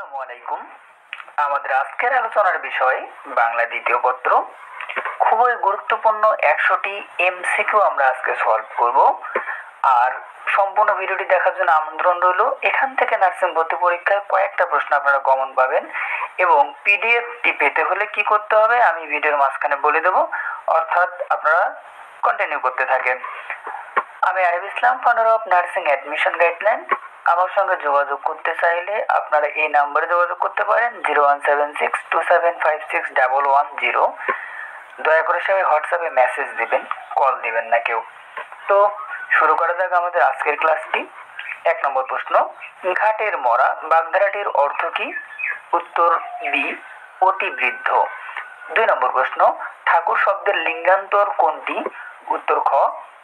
আসসালামু আলাইকুম। আমাদের আজকের আলোচনার বিষয় বাংলা দ্বিতীয় পত্র। খুবই গুরুত্বপূর্ণ 100টি এমসিকিউ আমরা আজকে সলভ করব। আর সম্পূর্ণ ভিডিওটি দেখার জন্য আমন্ত্রণ রইল। এখান থেকে নার্সিং ভর্তি পরীক্ষায় কয়েকটা প্রশ্ন আপনারা কমন পাবেন এবং পিডিএফটি পেতে হলে কি করতে হবে আমি ভিডিওর মাঝখানে বলে দেব, অর্থাৎ আপনারা কন্টিনিউ করতে থাকেন। আমি Arif Islam, founder of nursing admission guideline. আমার সঙ্গে যোগাযোগ করতে চাইলে আপনারা এই নাম্বারে যোগাযোগ করতে পারেন 017627561110। দয়া করে সবাই হোয়াটসঅ্যাপে মেসেজ দিবেন, কল দিবেন না কেউ। তো শুরু করা যাক আমাদের আজকের ক্লাসটি। 1 নম্বর প্রশ্ন, ঘাটের মরা বাগধারাটির অর্থ কি? উত্তর বি, অতি বৃদ্ধ। 2 নম্বর প্রশ্ন, ঠাকুর শব্দের লিঙ্গান্তর কোনটি? উত্তর খ,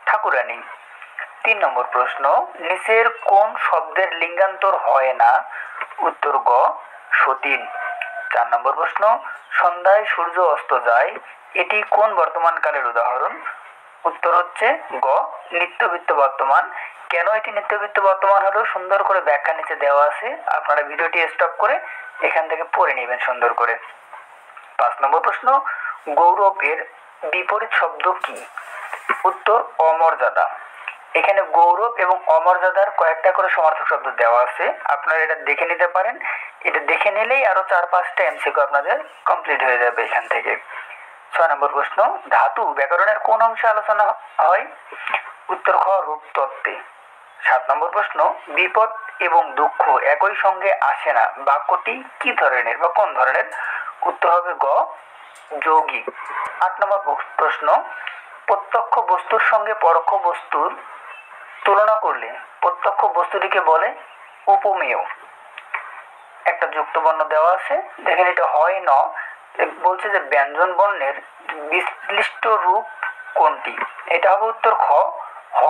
ঠাকুরানী। 3 নম্বর প্রশ্ন, নিচের কোন শব্দের লিঙ্গান্তর হয় না? উত্তর গ, সতীন। 4 নম্বর প্রশ্ন, সন্ধ্যায় সূর্য অস্ত যায়, এটি কোন বর্তমান কালের উদাহরণ? উত্তর হচ্ছে গ, নিত্যবৃত্ত বর্তমান। কেন এটি নিত্যবৃত্ত বর্তমান হলো সুন্দর করে ব্যাখ্যা নিচে দেওয়া আছে, আপনারা ভিডিওটি স্টপ করে এখান থেকে পড়ে নেবেন সুন্দর করে। 5 নম্বর প্রশ্ন, গৌরবের বিপরীত শব্দ কি? উত্তর অমর্যাদা। এখানে গৌরব এবং অমর্যাদার কয়েকটা করে সমার্থক শব্দ দেওয়া আছে, আপনারা এটা দেখে নিতে পারেন। এটা দেখে নিলেই আরো 4-5টা এমসিকিউ আপনাদের কমপ্লিট হয়ে যাবে এখান থেকে। 6 নম্বর প্রশ্ন, ধাতু ব্যাকরণের কোন অংশে আলোচনা হয়? উত্তর খ, রূপতত্ত্বে। 7 নম্বর প্রশ্ন, বিপদ এবং দুঃখ একই সঙ্গে আসে না, বাক্যটি কি ধরনের বা কোন ধরনের? উত্তর হবে গ, যৌগিক। 8 নম্বর প্রশ্ন, প্রত্যক্ষ বস্তুর সঙ্গে পরোক্ষ বস্তুর তুলনা করলে প্রত্যক্ষ বস্তুটিকে বলে উপমেয়। একটা যুক্ত বর্ণ দেওয়া আছে, দেখেন এটা হয় ন, বলছে যে ব্যঞ্জন বর্ণের বিশ্লিষ্ট রূপ কোনটি? এটা হবে উত্তর খ, হ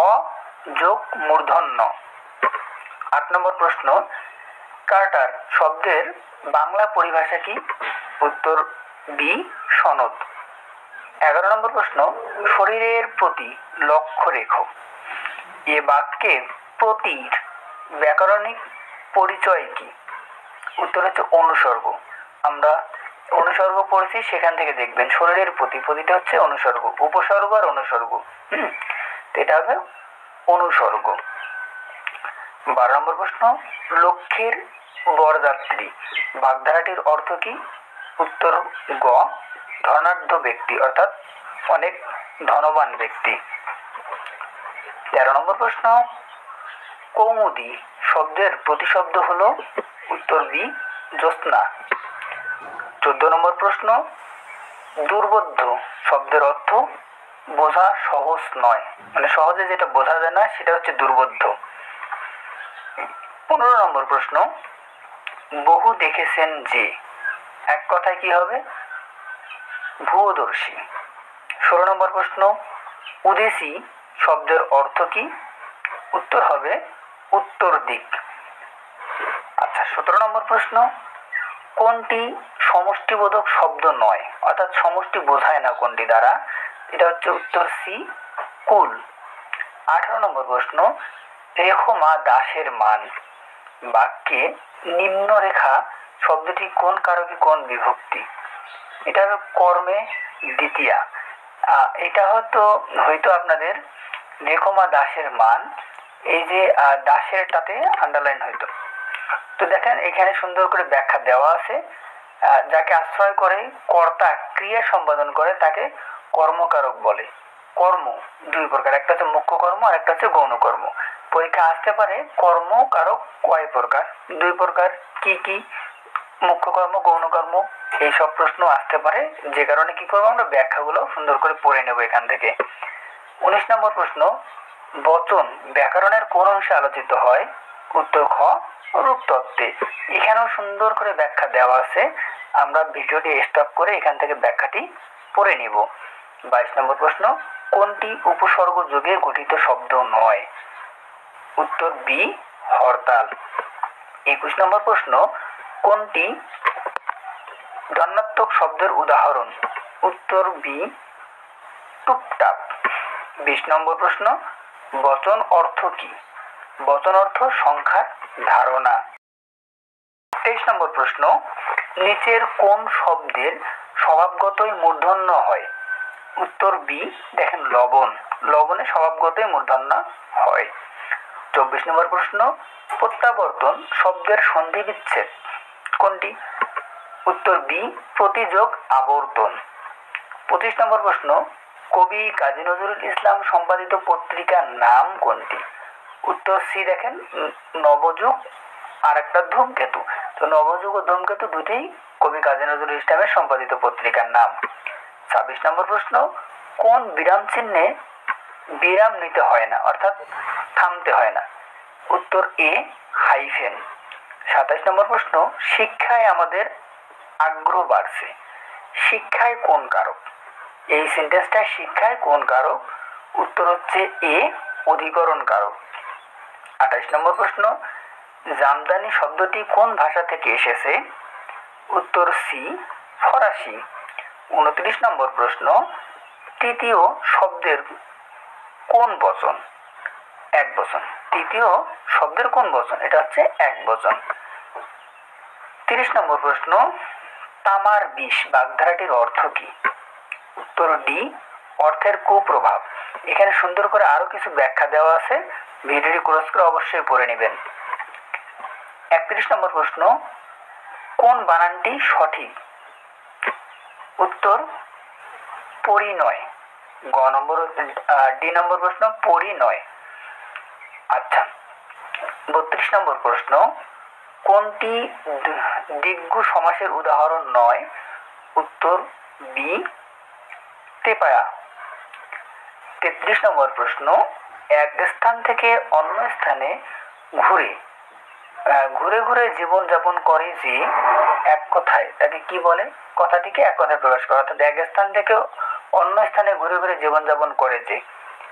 যোগ মূর্ধন্য। 8 নম্বর প্রশ্ন, কার্টার শব্দের বাংলা পরিভাষা কি? উত্তর বি, সনদ। 11 নম্বর প্রশ্ন, শরীরের প্রতি লক্ষ্য রেখো, এ বাক্যের প্রতির ব্যাকরণিক পরিচয় কি? উত্তর হচ্ছে অনুসর্গ। আমরা অনুসর্গ পড়েছি, সেখান থেকে দেখবেন শরীরের প্রতি, প্রতিটা হচ্ছে অনুসর্গ, উপসর্গ আর অনুসর্গ। এটা হবে অনুসর্গ। 12 নম্বর প্রশ্ন, লক্ষ্যের বরযাত্রী বাগধারাটির অর্থ কি? উত্তর গ, ধনাঢ্য ব্যক্তি, অর্থাৎ অনেক ধনবান ব্যক্তি। 13 নম্বর প্রশ্ন, কৌমুদী শব্দের প্রতিশব্দ হলো? উত্তর বি, জ্যোৎস্না। 14 নম্বর প্রশ্ন, দুর্বোধ্য শব্দের অর্থ বোঝা সহজ নয়, মানে সহজে যেটা বোঝা যায় না সেটা হচ্ছে দুর্বোধ্য। 15 নম্বর প্রশ্ন, বহু দেখেছেন যে, এক কথায় কি হবে? ভূয়দর্শী। 16 নম্বর প্রশ্ন, উদেশী শব্দের অর্থ কি? উত্তর হবে উত্তর দিক। আচ্ছা, 17 নম্বর প্রশ্ন, কোনটি সমষ্টিবোধক শব্দ নয়, অর্থাৎ সমষ্টি বোঝায় না কোনটি দ্বারা? এটা হচ্ছে উত্তর সি, কুল। 18 নম্বর প্রশ্ন, রেখো মা দাসের মান বাক্যে নিম্নরেখা শব্দটি কোন কারকে কোন বিভক্তি? এটা হবে কর্মে দ্বিতীয়া। এটা হয়তো আপনাদের রেখো মা দাসের মান, এই যে দাসেরটাতে আন্ডারলাইন হয়তো। তো দেখেন এখানে সুন্দর করে ব্যাখ্যা দেওয়া আছে, যাকে আশ্রয় করে কর্তা ক্রিয়া সম্পাদন করে তাকে কর্মকারক বলে। কর্ম 2 প্রকার, একটা হচ্ছে মুখ্য কর্ম আর একটা হচ্ছে গৌণ কর্ম। পরীক্ষা আসতে পারে কর্মকারক কয় প্রকার, 2 প্রকার, কি কি? মুখ্য কর্ম, গৌণ কর্ম, এই সব প্রশ্ন আসতে পারে, যে কারণে কি করবো আমরা ব্যাখ্যাগুলো সুন্দর করে পড়ে নেব এখান থেকে। 19 নম্বর প্রশ্ন, বচন ব্যাকরণের কোন অংশে আলোচিত হয়? উত্তর খ, রূপতত্ত্বে। এখানেও সুন্দর করে ব্যাখ্যা দেওয়া আছে, আমরা ভিডিওটি স্টপ করে এখান থেকে ব্যাখ্যাটি পড়ে নিব। 22 নম্বর প্রশ্ন, কোনটি উপসর্গ যোগে গঠিত শব্দ নয়? উত্তর বি, হরতাল। 21 নম্বর প্রশ্ন, কোনটি ধনাত্মক শব্দের উদাহরণ? উত্তর বি, টুপটাপ। 20 নম্বর প্রশ্ন, বচন অর্থ কি? বচন অর্থ সংখ্যার ধারণা। 23 নম্বর প্রশ্ন, নিচের কোন শব্দের স্বভাবগতই মূর্ধন্য হয়? উত্তর বি, দেখেন লবণ, লবণে স্বভাবগতই মূর্ধন্য হয়। 24 নম্বর প্রশ্ন, প্রত্যাবর্তন শব্দের সন্ধি বিচ্ছেদ কোনটি? উত্তর বি, প্রতিযোগ আবর্তন। 25 নম্বর প্রশ্ন, কবি কাজী নজরুল ইসলাম সম্পাদিত পত্রিকার নাম কোনটি? উত্তর সি, দেখেন নবযুগ আর একটা ধূমকেতু। তো নবযুগ ও ধূমকেতু দুটোই কবি কাজী নজরুল ইসলামের সম্পাদিত পত্রিকার নাম। 26 নম্বর প্রশ্ন, কোন বিরাম চিহ্নে বিরাম নিতে হয় না, অর্থাৎ থামতে হয় না? উত্তর এ, হাইফেন। 27 নম্বর প্রশ্ন, শিক্ষায় আমাদের আগ্রহ বাড়ছে, শিক্ষায় কোন কারক? এই সেন্টেন্সটা শিক্ষায় কোন কারক? উত্তর হচ্ছে এ, অধিকরণ কারক। 28 নম্বর প্রশ্ন, জামদানি শব্দটি কোন ভাষা থেকে এসেছে? উত্তর সি, ফরাসি। 29 নম্বর প্রশ্ন, তৃতীয় শব্দের কোন বচন? এক বচন। তৃতীয় শব্দের কোন বচন? এটা হচ্ছে এক বচন। 30 নম্বর প্রশ্ন, তামার বিষ বাগধারাটির অর্থ কি? উত্তর ডি, অর্থের কুপ্রভাব। এখানে সুন্দর করে আরো কিছু ব্যাখ্যা দেওয়া আছে, ভিডিওটি ক্রস করে অবশ্যই পড়ে নেবেন। 31 নম্বর প্রশ্ন, কোন বানানটি সঠিক? উত্তর পরিণয়। ডি নম্বর প্রশ্ন, পরিণয়। আচ্ছা, 32 নম্বর প্রশ্ন, কোনটি দিগ্গু সমাসের উদাহরণ নয়? উত্তর বি, তেপায়া। 33 নম্বর প্রশ্ন, এক স্থান থেকে অন্য স্থানে ঘুরে ঘুরে ঘুরে জীবন যাপন করে যে এক কথায়, তাকে কি বলে? কথাটিকে এক কথায় প্রকাশ করা, অর্থাৎ এক স্থান থেকে অন্য স্থানে ঘুরে ঘুরে জীবন যাপন করে যে,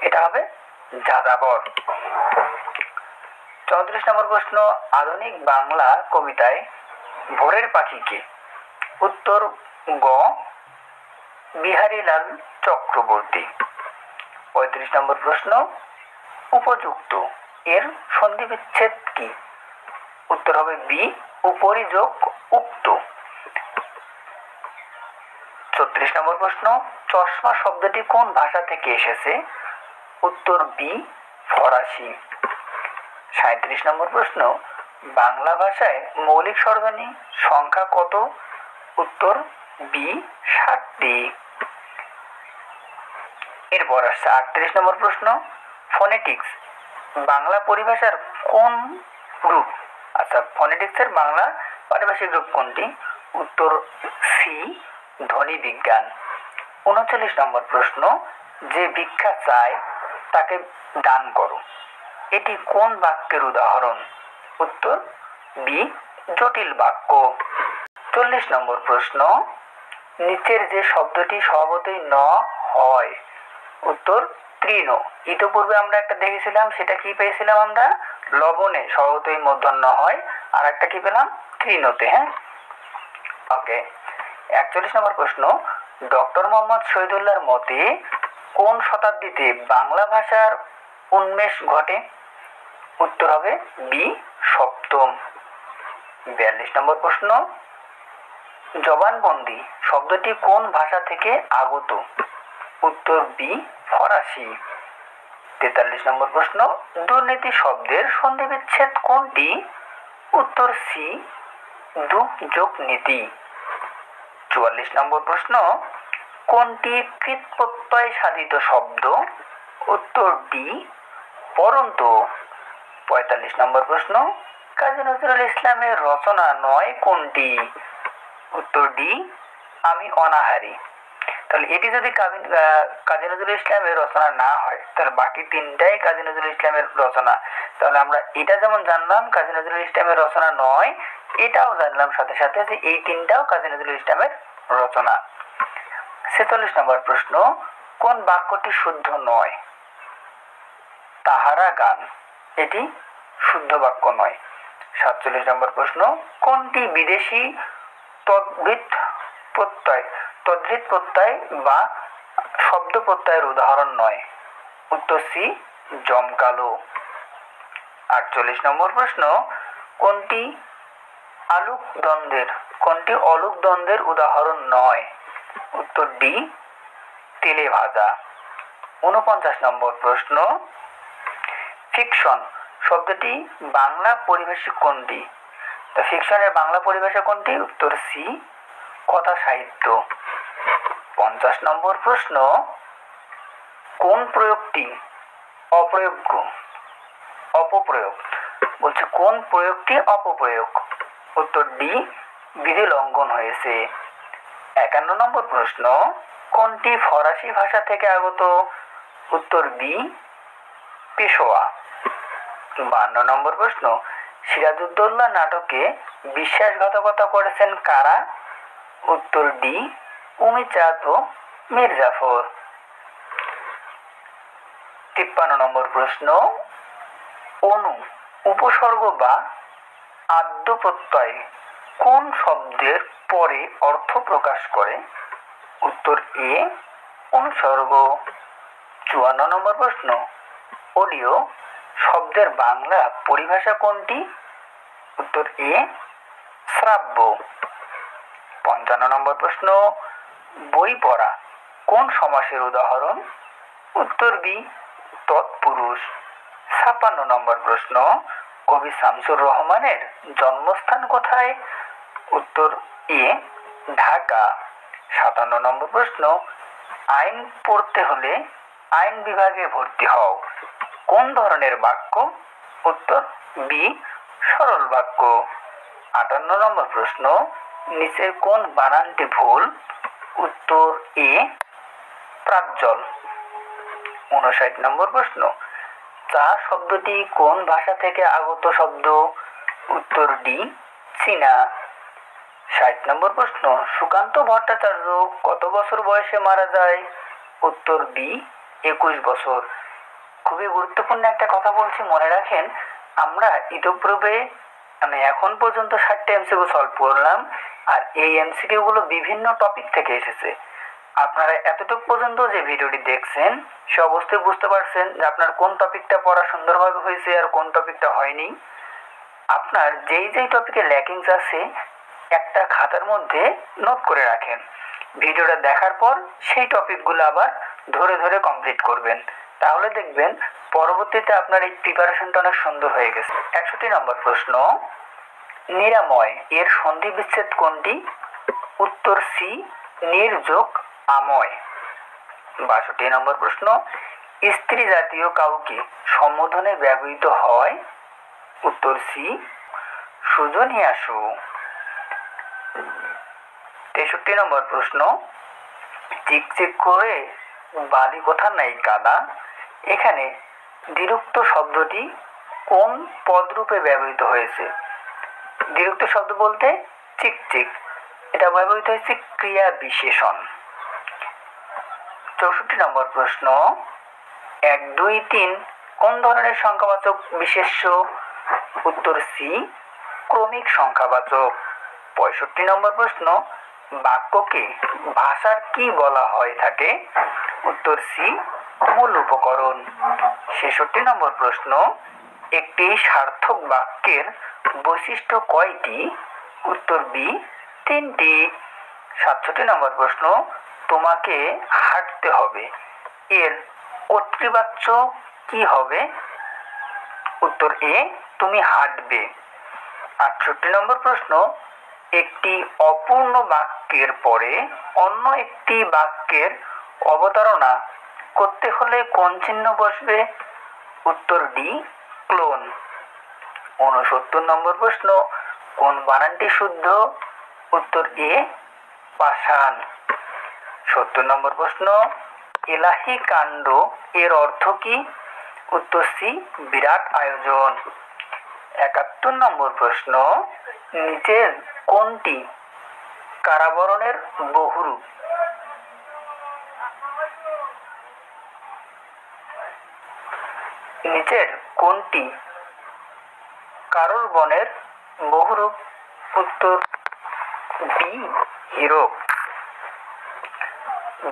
এটা হবে যাযাবর। 34 নম্বর প্রশ্ন, আধুনিক বাংলা কবিতায় ভোরের পাখি কে? উত্তর গ, বিহারীলাল চক্রবর্তী। 35 নম্বর প্রশ্ন, উপযুক্ত এর সন্ধি বিচ্ছেদ কি? উত্তর হবে বি, উপরি যোগ উক্ত। 36 নম্বর প্রশ্ন, চশমা শব্দটি কোন ভাষা থেকে এসেছে? উত্তর বি, ফরাসি। 37 নম্বর প্রশ্ন, বাংলা ভাষায় মৌলিক স্বরধ্বনি সংখ্যা কত? উত্তর বি, 7টি। এরপর আসছে 38 নম্বর প্রশ্ন, ফোনেটিক্স বাংলা পরিভাষার কোন রূপ? আচ্ছা, ফোনেটিক্সের বাংলা পারিভাষিক রূপ কোনটি? উত্তর সি, ধ্বনি বিজ্ঞান। 39 নম্বর প্রশ্ন, যে ভিক্ষা চায় তাকে দান করো, এটি কোন বাক্যের উদাহরণ? উত্তর বি, জটিল বাক্য। 40 নম্বর প্রশ্ন, নিচের যে শব্দটি স্বভাবতই ন হয়? উত্তর তৃণ। ইতিপূর্বে আমরা একটা দেখেছিলাম, সেটা কি পেয়েছিলাম আমরা? লবণে স্বভাবতই মূর্ধন্য হয়, আর একটা কি পেলাম? তৃণতে। হ্যাঁ, ওকে। 41 নম্বর প্রশ্ন, ডক্টর মোহাম্মদ শহীদুল্লাহর মতে কোন শতাব্দীতে বাংলা ভাষার উন্মেষ ঘটে? উত্তর হবে বি, সপ্তম। 42 নম্বর প্রশ্ন, জবানবন্দি শব্দটি কোন ভাষা থেকে আগত? উত্তর বি, ফরাসি। 43 নম্বর প্রশ্ন, দুর্নীতি শব্দের সন্ধি বিচ্ছেদ কোনটি? উত্তর সি, দুঃখ যোগ নীতি। 44 নম্বর প্রশ্ন, কোনটি কৃত প্রত্যয় সাধিত শব্দ? উত্তর ডি, পরন্তু। 45 নম্বর প্রশ্ন, কাজী নজরুল ইসলামের রচনা নয় কোনটি? উত্তর ডি, আমি অনাহারী। তাহলে এটি যদি কাজী নজরুল ইসলামের রচনা না হয়, তাহলে বাকি তিনটাই কাজী নজরুল ইসলামের রচনা। তাহলে আমরা এটা যেমন জানলাম কাজী নজরুল ইসলামের রচনা নয়, এটাও জানলাম সাথে সাথে যে এই তিনটাও কাজী নজরুল ইসলামের রচনা। 46 নম্বর প্রশ্ন, কোন বাক্যটি শুদ্ধ নয়? তাহারা গান, এটি শুদ্ধ বাক্য নয়। 47 নম্বর প্রশ্ন, কোনটি বিদেশি তদ্ধিত প্রত্যয় বা শব্দ প্রত্যয়ের উদাহরণ নয়? উত্তর সি, জমকালো। 48 নম্বর প্রশ্ন, কোনটি আলোক দ্বন্দ্বের কোনটি অলোক দ্বন্দ্বের উদাহরণ নয়? উত্তর ডি তেলে ভাজা। ৪৯ নম্বর প্রশ্ন, ফিকশন শব্দটি বাংলা পরিভাষা কোনটি? তো ফিকশনের বাংলা পরিভাষা কোনটি? উত্তর সি কথা সাহিত্য। ৫০ নম্বর প্রশ্ন, কোন প্রয়োগটি অপ্রয়োগ্য? অপপ্রয়োগ বলছে, কোন প্রয়োগটি অপপ্রয়োগ? উত্তর ডি বিধি লঙ্ঘন হয়েছে। ৫১ নম্বর প্রশ্ন, কোনটি ফরাসি ভাষা থেকে আগত? উত্তর বি পেশোয়া। ৫২ নম্বর প্রশ্ন, সিরাজউদ্দৌলা নাটকে বিশ্বাসঘাতকতা করেছেন কারা? উত্তর ডি উমিচাঁদ ও মীর জাফর। ৫৩ নম্বর প্রশ্ন, অনু উপসর্গ বা আদ্য প্রত্যয় কোন শব্দের পরে অর্থ প্রকাশ করে? উত্তর এ অনুসর্গ। ৫৪ নম্বর প্রশ্ন, অডিও শব্দের বাংলা পরিভাষা কোনটি? উত্তর এ শ্রাব্য। ৫৫ নম্বর প্রশ্ন, বই পড়া কোন সমাসের উদাহরণ? উত্তর বি তৎপুরুষ। ৫৬ নম্বর প্রশ্ন, কবি শামসুর রহমানের জন্মস্থান কোথায়? উত্তর এ ঢাকা। ৫৭ নম্বর প্রশ্ন, আইন পড়তে হলে আইন বিভাগে ভর্তি হও কোন ধরনের বাক্য? উত্তর বি সরল বাক্য। ৫৮ নম্বর প্রশ্ন, নিচের কোন বানানটি ভুল? উত্তর এ প্রাঞ্জল। ৫৯ নম্বর প্রশ্ন, চা শব্দটি কোন ভাষা থেকে আগত শব্দ? উত্তর ডি চীনা। ৬০ নম্বর প্রশ্ন, সুকান্ত ভট্টাচার্য কত বছর বয়সে মারা যায়? উত্তর বি ২১ বছর। খুবই গুরুত্বপূর্ণ একটা কথা বলছি, মনে রাখেন। আমরা ইতোপূর্বে এখন পর্যন্ত ৬০টা এমসিকিউ সলভ করলাম, আর এই এমসিকিউ গুলো বিভিন্ন টপিক থেকে এসেছে। আপনারা এতটুকু পর্যন্ত যে ভিডিওটি দেখছেন সে অবশ্যই বুঝতে পারছেন যে আপনার কোন টপিকটা পড়া সুন্দরভাবে হয়েছে আর কোন টপিকটা হয়নি। আপনার যেই যেই টপিকে ল্যাকিংস আছে একটা খাতার মধ্যে নোট করে রাখেন। ভিডিওটা দেখার পর সেই টপিকগুলো আবার ধরে ধরে কমপ্লিট করবেন, তাহলে দেখবেন পরবর্তীতে আপনার এই প্রিপারেশনটা অনেক সুন্দর হয়ে গেছে। ৬১ নম্বর প্রশ্ন, নিরাময় এর সন্ধি বিচ্ছেদ কোনটি? উত্তর সি নির্যোগ আময়। ৬২ নম্বর প্রশ্ন, স্ত্রী জাতীয় কাউকে সম্বোধনে ব্যবহৃত হয়? উত্তর সি সুজনিয়াসু। ৬৩ নম্বর প্রশ্ন, চিকচিক করে বালি কোথা নাই কাদা, এখানে দ্বিরুক্ত শব্দটি কোন পদরূপে ব্যবহৃত হয়েছে? দ্বিরুক্ত শব্দ বলতে চিকচিক, এটা ব্যবহৃত হয়েছে ক্রিয়া বিশেষণ। ৬৪ নম্বর প্রশ্ন, ১ ২ ৩ কোন ধরনের সংখ্যাবাচক বিশেষ্য? উত্তর সি ক্রমিক সংখ্যাবাচক। ৬৫ নম্বর প্রশ্ন, বাক্যকে ভাষার কি বলা হয় থাকে? উত্তর সি মূল উপকরণ। ৬৬ নম্বর প্রশ্ন, একটি সার্থক বাক্যের বৈশিষ্ট্য কয়টি? উত্তর বি ৩টি। ৬৭ নম্বর প্রশ্ন, তোমাকে হাঁটতে হবে এর কর্তৃবাচ্য কি হবে? উত্তর এ তুমি হাঁটবে। ৬৮ নম্বর প্রশ্ন, একটি অপূর্ণ বাক্যের পরে অন্য একটি বাক্যের অবতারণা করতে হলে কোন চিহ্ন বসবে? উত্তর ডি ক্লোন। ৬৯ নম্বর প্রশ্ন, কোন বানানটি শুদ্ধ? উত্তর এ পাষাণ। ৭০ নম্বর প্রশ্ন, এলাহি কাণ্ড এর অর্থ কি? উত্তর সি বিরাট আয়োজন। ৭১ নম্বর প্রশ্ন, নিচের কোনটি কারাবরণের বহুরূপ? নিচের কোনটি কারোর বনের বহুরূপ? উত্তর বি হীরক।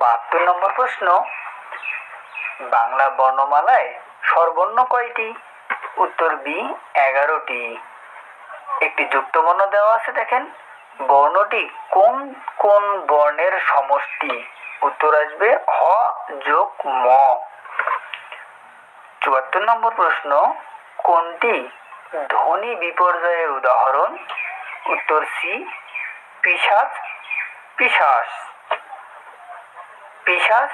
৭২ নম্বর প্রশ্ন, বাংলা বর্ণমালায় স্বরবর্ণ কয়টি? উত্তর বি ১১টি। একটি যুক্ত বর্ণ দেওয়া আছে, দেখেন বর্ণটি কোন কোন বর্ণের সমষ্টি? উত্তর আসবে হ যোগ ম। ৭৪ নম্বর প্রশ্ন, কোনটি ধ্বনি বিপর্যয়ের উদাহরণ? উত্তর সি পিশাচ পিশাস, পিশাচ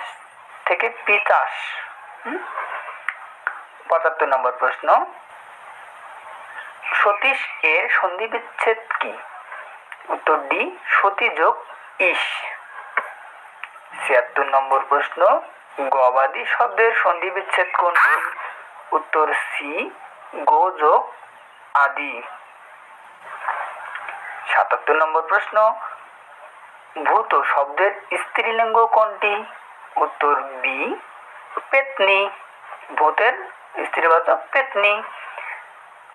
থেকে পিতাস। ৭৫ নম্বর প্রশ্ন, সতীশ এর সন্ধি বিচ্ছেদ কি? উত্তর ডি সতী যোগ ইস। ৭৬ নম্বর প্রশ্ন, গবাদি শব্দের সন্ধি বিচ্ছেদ কোনটি? উত্তর সি গো যোগ আদি। ৭৭ নম্বর প্রশ্ন, ভূত শব্দের স্ত্রীলিঙ্গ কোনটি? উত্তর বি পেতনি, ভূতের স্ত্রীবাচক পেতনি।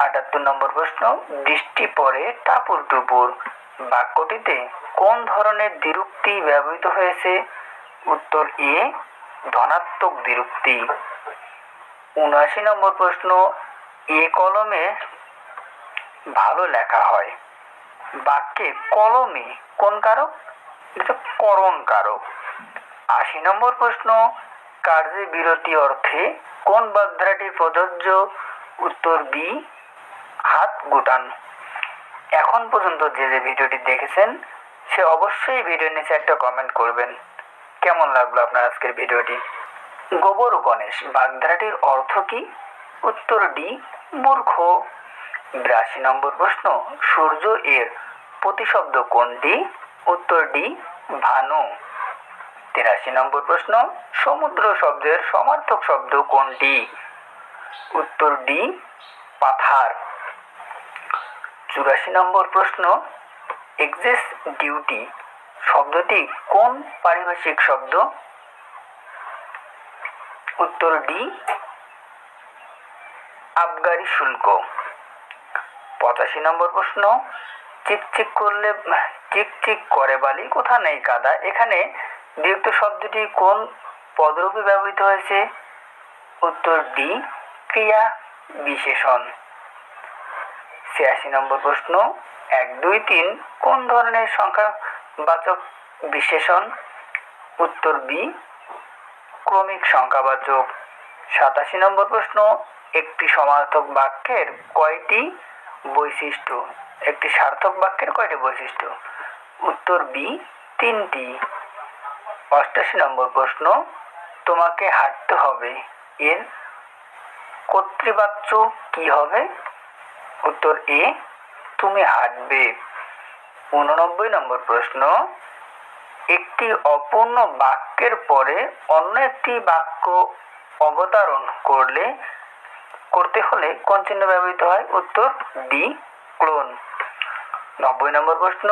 ৭৮ নম্বর প্রশ্ন, বৃষ্টি পড়ে টাপুর টুপুর বাক্যটিতে কোন ধরনের দ্বিরুক্তি ব্যবহৃত হয়েছে? উত্তর এ ধনাত্মক দ্বিরুক্তি। ৭৯ নম্বর প্রশ্ন, এ কলমে ভালো লেখা হয় বাক্যে কলমে কোন কারক? এটা করণ কারক। ৮০ নম্বর প্রশ্ন, কার্যে বিরতি অর্থে কোন বাগধারাটি প্রযোজ্য? উত্তর বি হাত গুটান। এখন পর্যন্ত যে যে ভিডিওটি দেখেছেন সে অবশ্যই ভিডিওর নিচে একটা কমেন্ট করবেন কেমন লাগলো আপনার আজকের ভিডিওটি। গোবর গণেশ বাগধারাটির অর্থ কি? উত্তর ডি মূর্খ। ৮২ নম্বর প্রশ্ন, সূর্য এর প্রতিশব্দ কোনটি? উত্তর ডি ভানু। ৮৩ নম্বর প্রশ্ন, সমুদ্র শব্দের সমার্থক শব্দ কোনটি? উত্তর ডি পাথার। ৮৪ নম্বর প্রশ্ন, এক্সেস ডিউটি শব্দটি কোন পারিভাষিক শব্দ? উত্তর ডি আবগারি শুল্ক। ৮৫ নম্বর প্রশ্ন, চিকচিক করলে চিকচিক করে বালি কোথা নেই কাদা, এখানে বিরক্ত শব্দটি কোন পদরূপে ব্যবহৃত হয়েছে? উত্তর ডি ক্রিয়া বিশেষণ। ৮৬ নম্বর প্রশ্ন, ১ ২ ৩ কোন ধরনের সংখ্যাবাচক বিশেষণ? উত্তর বি ক্রমিক সংখ্যাবাচক। ৮৭ নম্বর প্রশ্ন, একটি সমার্থক বাক্যের কয়টি বৈশিষ্ট্য? একটি সার্থক বাক্যের কয়টি বৈশিষ্ট্য? উত্তর বি ৩টি। ৮৮ নম্বর প্রশ্ন, তোমাকে হাঁটতে হবে এর কর্তৃবাচ্য কি হবে? উত্তর এ তুমি হাঁটবে। ৮৯ নম্বর প্রশ্ন, একটি অপূর্ণ বাক্যের পরে অন্য একটি বাক্য অবতারণ করতে হলে কোন চিহ্ন ব্যবহৃত হয়? উত্তর ডি ক্লোন। ৯০ নম্বর প্রশ্ন,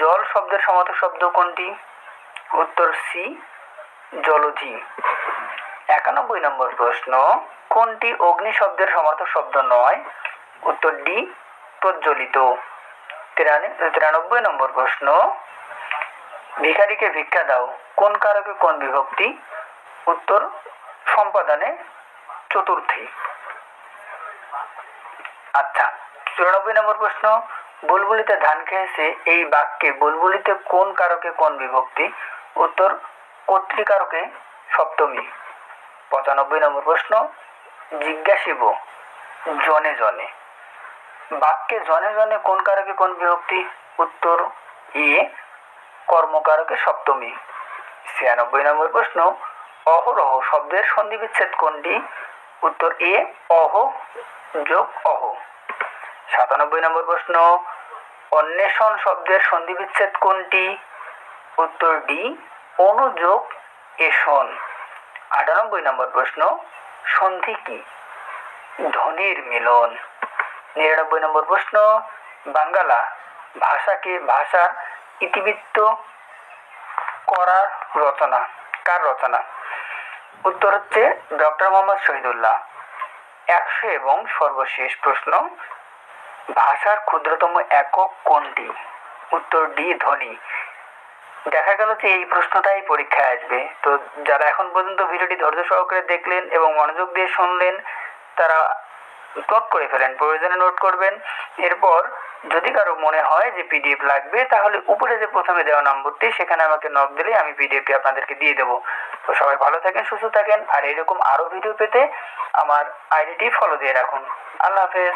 জল শব্দের সমার্থক শব্দ কোনটি? উত্তর সি জলধি। ৯১ নম্বর প্রশ্ন, কোনটি অগ্নি শব্দের সমার্থক শব্দ নয়? উত্তর ডি প্রজ্বলিত। ৯৩ নম্বর প্রশ্ন, ভিখারিকে ভিক্ষা দাও কোন কারকে কোন বিভক্তি? উত্তর সম্পাদনে চতুর্থী। আচ্ছা, ৯৪ নম্বর প্রশ্ন, বুলবুলিতে ধান খেয়েছে এই বাক্যে বুলবুলিতে কোন কারকে কোন বিভক্তি? উত্তর কর্তৃকারকে সপ্তমী। ৯৫ নম্বর প্রশ্ন, জিজ্ঞাসিব জনে জনে বাক্যে জনে জনে কোন কারকে কোন বিভক্তি? উত্তর এ কর্মকারকে সপ্তমী। ৯৬ নম্বর প্রশ্ন, অহরহ শব্দের সন্ধি বিচ্ছেদ কোনটি? উত্তর এ অহ যোগ অহ। ৯৭ নম্বর প্রশ্ন, অন্বেষণ শব্দের সন্ধি বিচ্ছেদ কোনটি? উত্তর ডি অনুযোগ এষণ। ৯৮ নম্বর প্রশ্ন, সন্ধি কি? ধ্বনির মিলন। ৯৯ নম্বর প্রশ্ন, বাঙ্গালা ভাষাকে ভাষার ইতিবৃত্ত করার রচনা কার রচনা? উত্তর হচ্ছে ডক্টর মোহাম্মদ শহীদুল্লাহ। ১০০ এবং সর্বশেষ প্রশ্ন, ভাষার ক্ষুদ্রতম একক কোনটি? উত্তর ডি ধ্বনি। দেখা গেল যে এই প্রশ্নটাই পরীক্ষায় আসবে। তো যারা এখন পর্যন্ত ভিডিওটি ধৈর্য সহকারে দেখলেন এবং মনোযোগ দিয়ে শুনলেন তারা নোট করে ফেলেন, প্রয়োজনে নোট করবেন। এরপর যদি কারো মনে হয় যে পিডিএফ লাগবে তাহলে উপরে যে প্রথমে দেওয়া নম্বরটি সেখানে আমাকে নক দিলে আমি পিডিএফটি আপনাদেরকে দিয়ে দেবো। তো সবাই ভালো থাকেন, সুস্থ থাকেন, আর এরকম আরো ভিডিও পেতে আমার আইডিটি ফলো দিয়ে রাখুন। আল্লাহ হাফেজ।